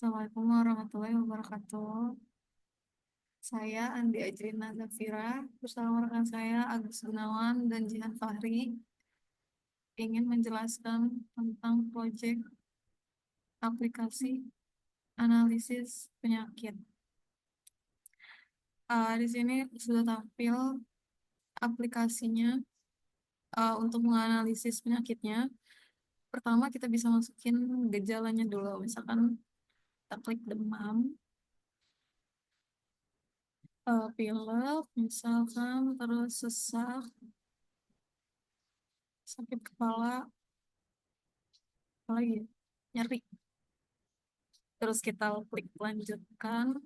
Assalamualaikum warahmatullahi wabarakatuh. Saya Andi Ajrina Zafira bersama rekan saya Agus Gunawan dan Jihan Fahri ingin menjelaskan tentang proyek aplikasi analisis penyakit. Di sini sudah tampil aplikasinya untuk menganalisis penyakitnya. Pertama kita bisa masukin gejalanya dulu. Misalkan kita klik demam, pilek, misalkan terus sesak, sakit kepala, apalagi ya? Nyeri. Terus kita klik lanjutkan.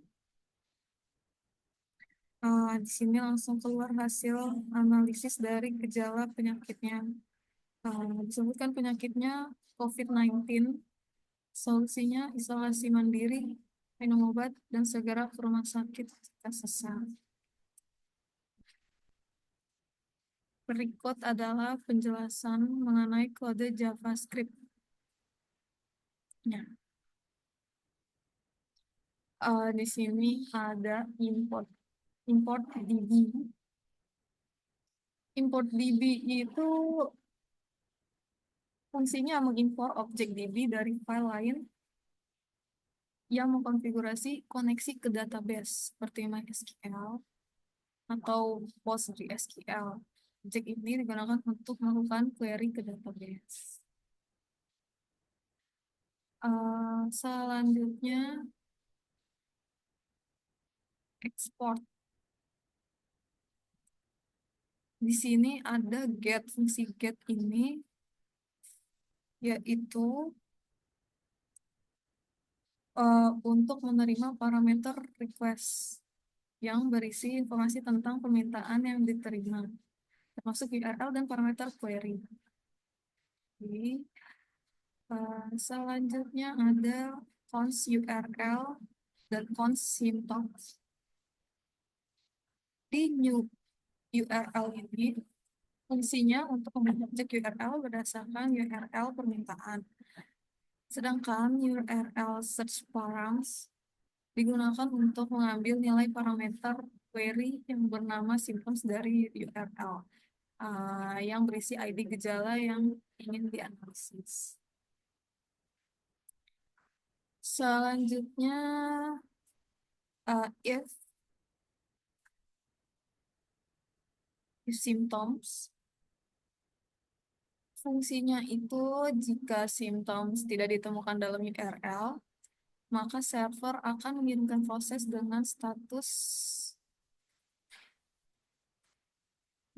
Di sini langsung keluar hasil analisis dari gejala penyakitnya. Disebutkan penyakitnya COVID-19, solusinya isolasi mandiri, minum obat, dan segera ke rumah sakit jika sesak. Berikut adalah penjelasan mengenai kode JavaScript. Ya. Di sini ada import import DB. Import DB itu fungsinya mengimpor objek DB dari file lain yang mengkonfigurasi koneksi ke database seperti MySQL atau PostgreSQL. Objek ini digunakan untuk melakukan query ke database. Selanjutnya, export. Di sini ada get, fungsi get ini yaitu untuk menerima parameter request yang berisi informasi tentang permintaan yang diterima, termasuk URL dan parameter query. Jadi, selanjutnya ada const URL dan const syntax. Di new URL ini fungsinya untuk membentuk objek URL berdasarkan URL permintaan. Sedangkan URL search params digunakan untuk mengambil nilai parameter query yang bernama symptoms dari URL yang berisi ID gejala yang ingin dianalisis. Selanjutnya, if symptoms, fungsinya itu jika symptoms tidak ditemukan dalam URL, maka server akan mengirimkan proses dengan status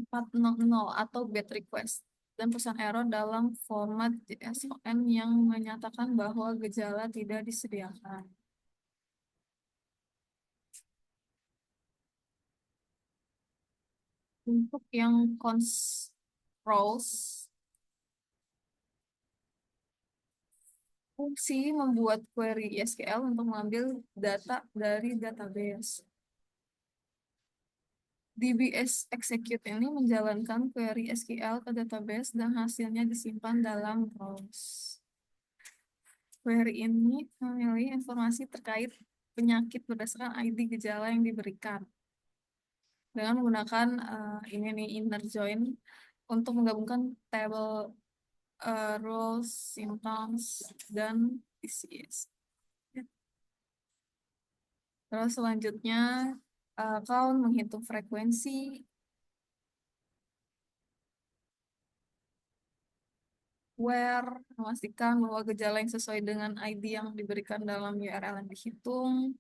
400 atau GET request dan pesan error dalam format JSON yang menyatakan bahwa gejala tidak disediakan. Untuk yang const rows, fungsi membuat query SQL untuk mengambil data dari database. DBS execute ini menjalankan query SQL ke database dan hasilnya disimpan dalam rows. Query ini memilih informasi terkait penyakit berdasarkan ID gejala yang diberikan dengan menggunakan ini nih inner join untuk menggabungkan tabel rows, symptoms, dan disease. Terus selanjutnya count menghitung frekuensi, where memastikan bahwa gejala yang sesuai dengan ID yang diberikan dalam URL yang dihitung.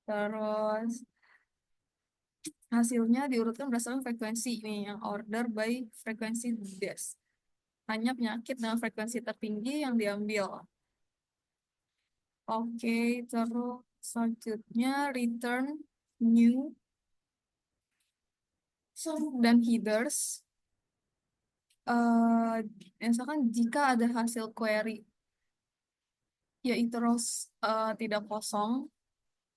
Terus hasilnya diurutkan berdasarkan frekuensi ini yang order by frekuensi DES. Hanya penyakit dengan frekuensi tertinggi yang diambil. Oke, terus selanjutnya return new dan headers. Misalkan jika ada hasil query yaitu rows tidak kosong,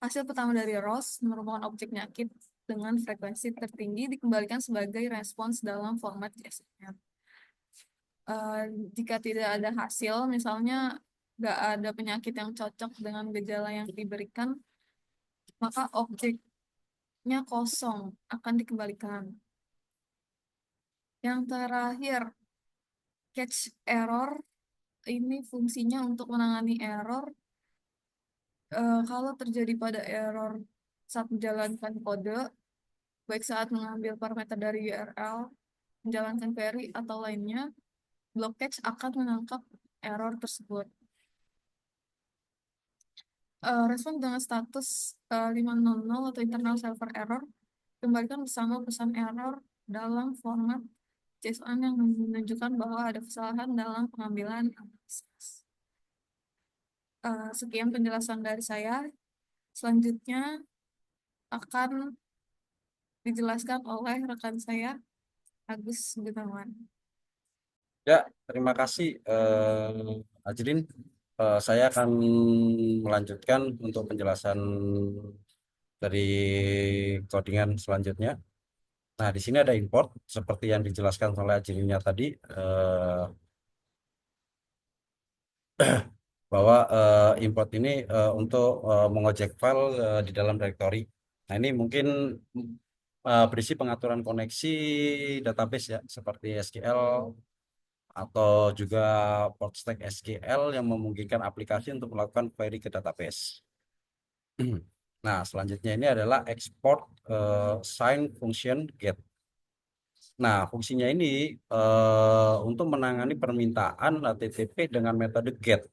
hasil pertama dari rows merupakan objek penyakit dengan frekuensi tertinggi dikembalikan sebagai respons dalam format JSON. Jika tidak ada hasil, misalnya nggak ada penyakit yang cocok dengan gejala yang diberikan, maka objeknya kosong, akan dikembalikan. Yang terakhir, catch error, ini fungsinya untuk menangani error. Kalau terjadi pada error saat menjalankan kode, baik saat mengambil parameter dari URL, menjalankan query, atau lainnya, block catch akan menangkap error tersebut. Respon dengan status 500 atau internal server error, kembalikan bersama pesan error dalam format JSON yang menunjukkan bahwa ada kesalahan dalam pengambilan akses. Sekian penjelasan dari saya. Selanjutnya akan dijelaskan oleh rekan saya, Agus Gunawan. Ya, terima kasih Ajrin. Saya akan melanjutkan untuk penjelasan dari codingan selanjutnya. Nah, di sini ada import seperti yang dijelaskan oleh Ajrinnya tadi, bahwa import ini untuk mengojek file di dalam directory. Nah, ini mungkin berisi pengaturan koneksi database ya, seperti SQL atau juga port stack SQL yang memungkinkan aplikasi untuk melakukan query ke database. Nah, selanjutnya ini adalah export sign function get. Nah, fungsinya ini untuk menangani permintaan HTTP dengan metode get.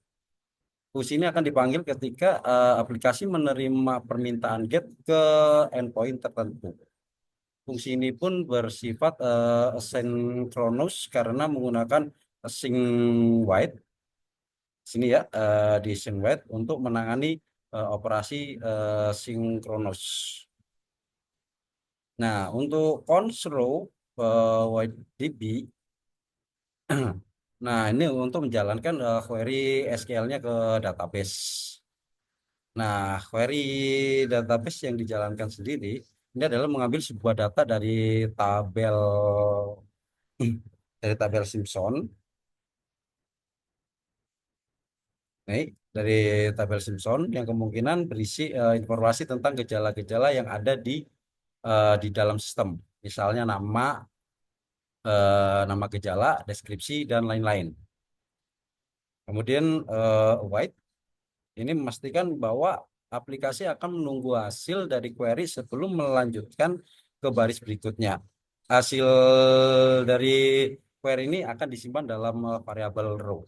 Fungsi ini akan dipanggil ketika aplikasi menerima permintaan get ke endpoint tertentu. Fungsi ini pun bersifat asynchronous karena menggunakan async wait sini ya, di async wait untuk menangani operasi sinkronus. Nah, untuk control WebDB, nah ini untuk menjalankan query SQL-nya ke database. Nah, query database yang dijalankan sendiri ini adalah mengambil sebuah data tabel dari tabel Simpson. Nih, dari tabel Simpson yang kemungkinan berisi informasi tentang gejala-gejala yang ada di dalam sistem. Misalnya nama gejala, deskripsi, dan lain-lain. Kemudian white ini memastikan bahwa aplikasi akan menunggu hasil dari query sebelum melanjutkan ke baris berikutnya. Hasil dari query ini akan disimpan dalam variabel row.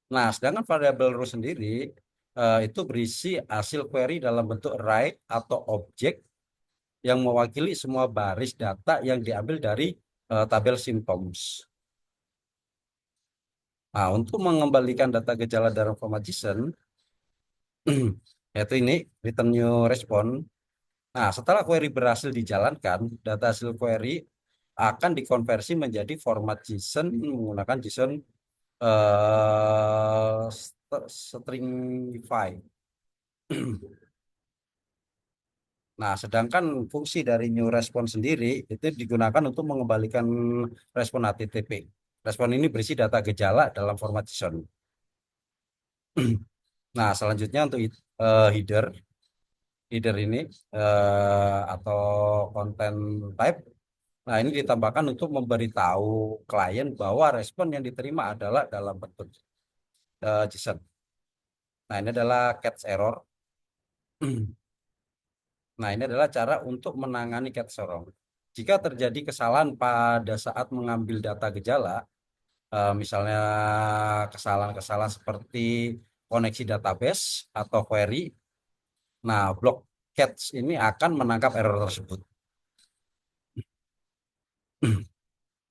Nah, sedangkan variabel row sendiri itu berisi hasil query dalam bentuk array atau objek yang mewakili semua baris data yang diambil dari tabel symptoms. Nah, untuk mengembalikan data gejala dalam format JSON, yaitu ini return new response. Nah, setelah query berhasil dijalankan, data hasil query akan dikonversi menjadi format JSON menggunakan JSON stringify. Nah, sedangkan fungsi dari new response sendiri itu digunakan untuk mengembalikan respon HTTP. Respon ini berisi data gejala dalam format JSON. Nah, selanjutnya untuk header, header ini atau content type. Nah, ini ditambahkan untuk memberitahu klien bahwa respon yang diterima adalah dalam bentuk JSON. Nah, ini adalah catch error. Nah, ini adalah cara untuk menangani catch error. Jika terjadi kesalahan pada saat mengambil data gejala, misalnya kesalahan-kesalahan seperti koneksi database atau query, nah block catch ini akan menangkap error tersebut.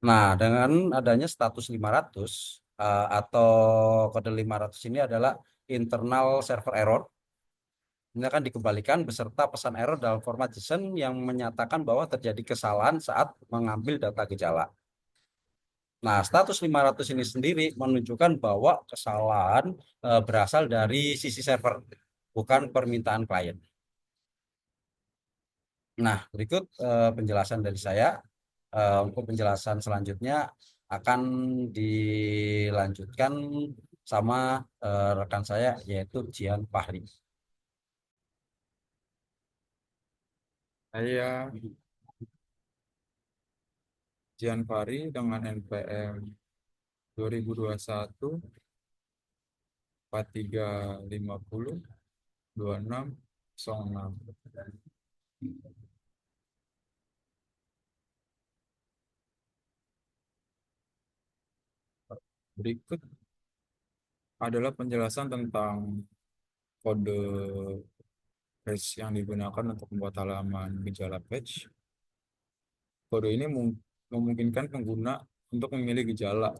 Nah, dengan adanya status 500 atau kode 500 ini adalah internal server error. Ini akan dikembalikan beserta pesan error dalam format JSON yang menyatakan bahwa terjadi kesalahan saat mengambil data gejala. Nah, status 500 ini sendiri menunjukkan bahwa kesalahan berasal dari sisi server, bukan permintaan klien. Nah, berikut penjelasan dari saya. Untuk penjelasan selanjutnya akan dilanjutkan sama rekan saya yaitu Jian Fahri. Saya Jian Fari dengan NPM 2021 4350 2606. Berikut adalah penjelasan tentang kode page yang digunakan untuk membuat halaman gejala page. Kode ini memungkinkan pengguna untuk memilih gejala,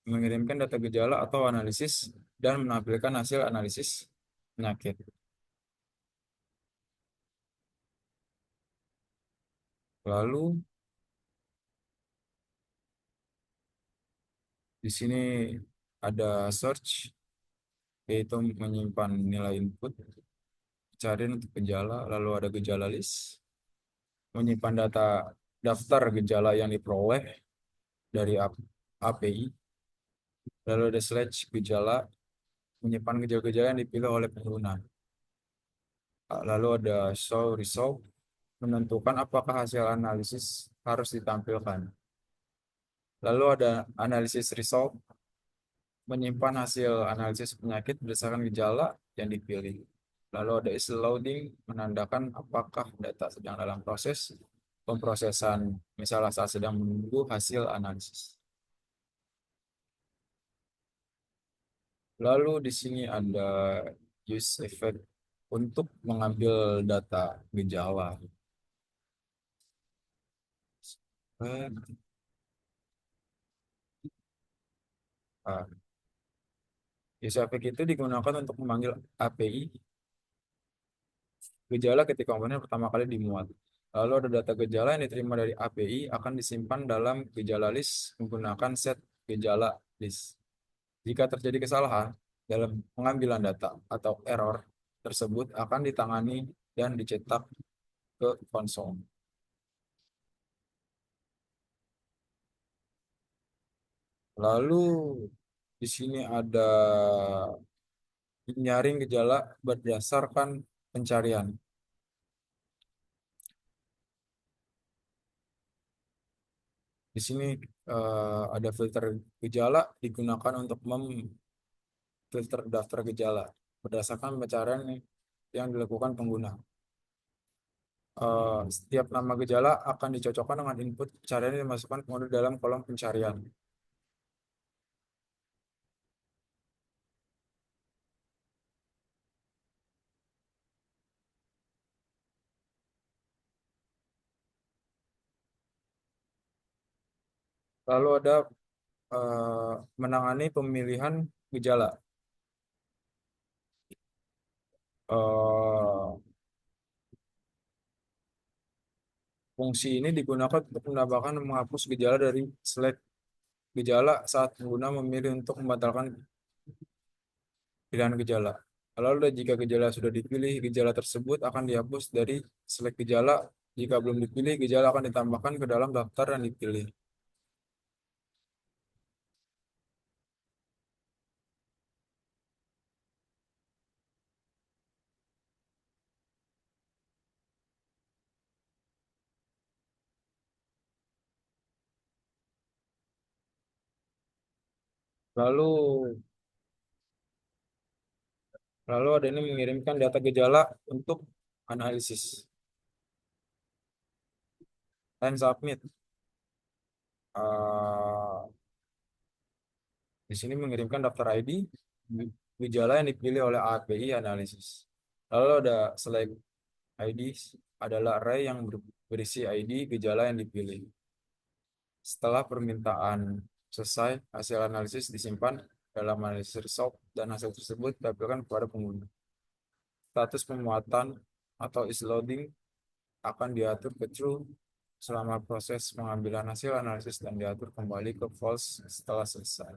mengirimkan data gejala atau analisis, dan menampilkan hasil analisis penyakit. Lalu di sini ada search, yaitu menyimpan nilai input, carian untuk gejala, lalu ada gejala list, menyimpan daftar gejala yang diperoleh dari API, lalu ada slash gejala, menyimpan gejala-gejala yang dipilih oleh pengguna. Lalu ada show result, menentukan apakah hasil analisis harus ditampilkan. Lalu ada analisis result, menyimpan hasil analisis penyakit berdasarkan gejala yang dipilih. Lalu ada is loading, menandakan apakah data sedang dalam proses pemrosesan, misalnya saat sedang menunggu hasil analisis. Lalu di sini ada use effect untuk mengambil data gejala. Nah, use effect itu digunakan untuk memanggil API gejala ketika komponen pertama kali dimuat. Lalu ada data gejala yang diterima dari API akan disimpan dalam gejala list menggunakan set gejala list. Jika terjadi kesalahan dalam pengambilan data atau error tersebut akan ditangani dan dicetak ke konsol. Lalu di sini ada menyaring gejala berdasarkan pencarian. Di sini ada filter gejala digunakan untuk memfilter daftar gejala berdasarkan pencarian yang dilakukan pengguna. Setiap nama gejala akan dicocokkan dengan input pencarian yang dimasukkan pengguna dalam kolom pencarian. Lalu ada menangani pemilihan gejala. Eh, Fungsi ini digunakan untuk menambahkan dan menghapus gejala dari select gejala saat pengguna memilih untuk membatalkan pilihan gejala. Lalu jika gejala sudah dipilih, gejala tersebut akan dihapus dari select gejala. Jika belum dipilih, gejala akan ditambahkan ke dalam daftar yang dipilih. Lalu lalu ada ini mengirimkan data gejala untuk analisis dan submit. Eh, di sini mengirimkan daftar ID gejala yang dipilih oleh API analisis. Lalu ada select ID adalah array yang berisi ID gejala yang dipilih. Setelah permintaan selesai, hasil analisis disimpan dalam analisis result dan hasil tersebut ditampilkan kepada pengguna. Status pemuatan atau is loading akan diatur ke true selama proses pengambilan hasil analisis dan diatur kembali ke false setelah selesai.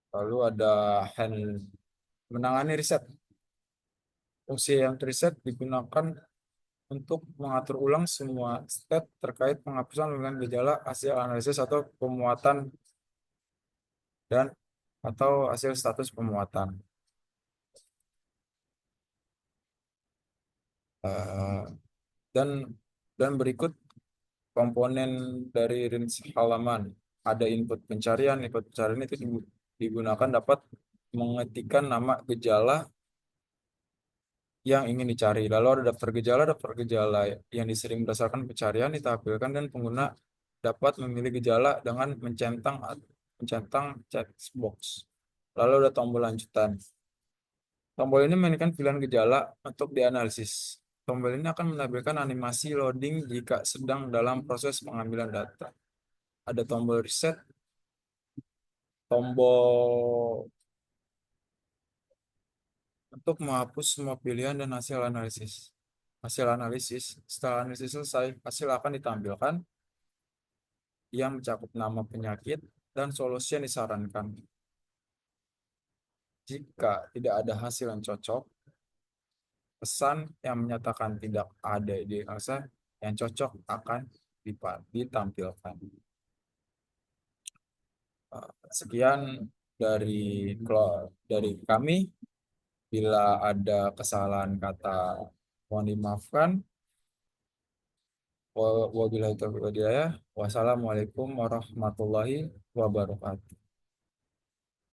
Lalu ada menangani riset. Fungsi yang riset digunakan untuk mengatur ulang semua step terkait penghapusan dengan gejala hasil analisis atau pemuatan dan atau hasil status pemuatan. Eh, dan berikut komponen dari rinse halaman. Ada input pencarian. Input pencarian itu digunakan dapat mengetikkan nama gejala yang ingin dicari. Lalu ada daftar gejala yang disering berdasarkan pencarian ditampilkan dan pengguna dapat memilih gejala dengan mencentang checkbox. Lalu ada tombol lanjutan. Tombol ini mainkan pilihan gejala untuk dianalisis. Tombol ini akan menampilkan animasi loading jika sedang dalam proses pengambilan data. Ada tombol reset, tombol untuk menghapus semua pilihan dan hasil analisis. Setelah analisis selesai, hasil akan ditampilkan yang mencakup nama penyakit dan solusi yang disarankan. Jika tidak ada hasil yang cocok, pesan yang menyatakan tidak ada diagnosa yang cocok akan ditampilkan. Sekian dari kami. Bila ada kesalahan kata, mohon dimaafkan. Wabillahi taufiq wal hidayah. Wassalamualaikum warahmatullahi wabarakatuh.